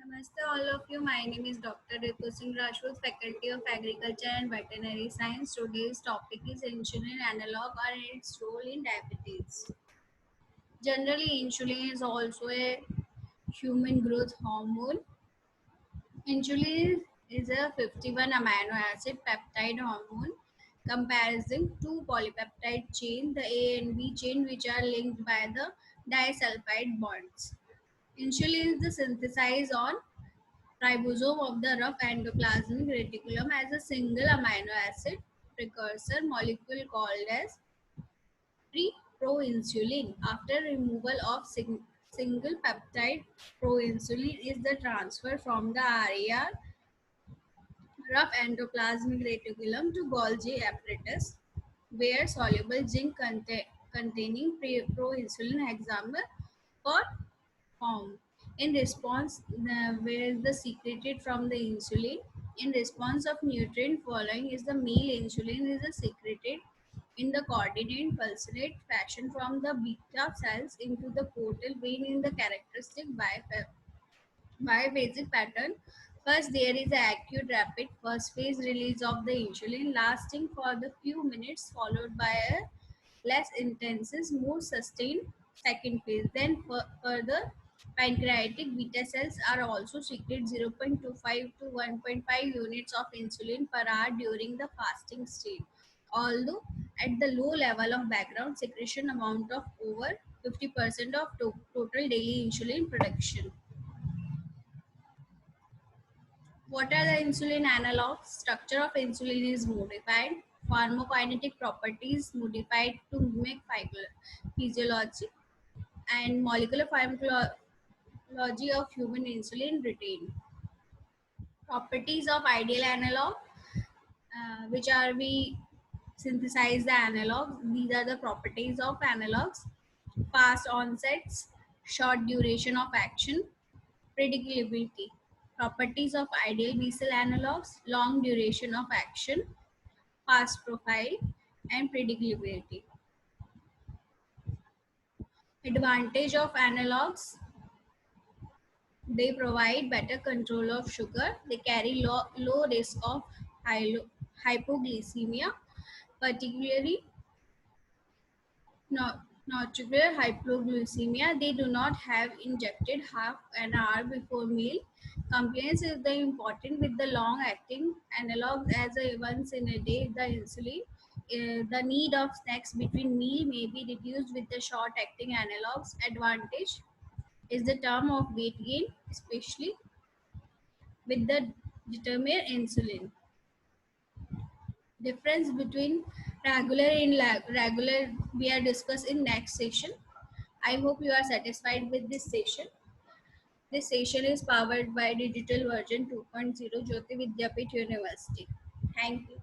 Namaste all of you. My name is Dr. Ritu Singh Rajput, Faculty of Agriculture and Veterinary Science. Today's topic is insulin analog or its role in diabetes. Generally, insulin is also a human growth hormone. Insulin is a 51 amino acid peptide hormone comprising two polypeptide chain, the A and B chain, which are linked by the disulfide bonds. Insulin is the synthesized on ribosome of the rough endoplasmic reticulum as a single amino acid precursor molecule called as proinsulin. After removal of single peptide, proinsulin is the transfer from the RER rough endoplasmic reticulum to Golgi apparatus, where soluble zinc containing proinsulin hexamer for form. In response, where the secreted from the insulin. In response of nutrient following is the meal insulin is secreted in the coordinate pulsate fashion from the beta cells into the portal vein in the characteristic biphasic pattern. First, there is an acute rapid first phase release of the insulin lasting for the few minutes, followed by a less intensive, more sustained second phase. Then further, pancreatic beta cells are also secrete 0.25 to 1.5 units of insulin per hour during the fasting state. Although at the low level of background secretion amount of over 50% of total daily insulin production. What are the insulin analogs? Structure of insulin is modified. Pharmacokinetic properties modified to mimic physiology, and molecular pharmacology of human insulin retained. Properties of ideal analog, which are we synthesize the analogs. These are the properties of analogs: fast onsets, short duration of action, predictability. Properties of ideal B cell analogs: long duration of action, fast profile, and predictability. Advantage of analogs: they provide better control of sugar, they carry low risk of hypoglycemia, particularly notular hypoglycemia. They do not have injected half an hour before meal. Compliance is the important with the long-acting analogs as a once in a day the insulin. The need of snacks between meal may be reduced with the short-acting analogs. Advantage is the term of weight gain, especially with the determined insulin. Difference between regular and regular we are discuss in next session. I hope you are satisfied with this session. This session is powered by Digital Version 2.0 Jyoti Vidyapeeth University. Thank you.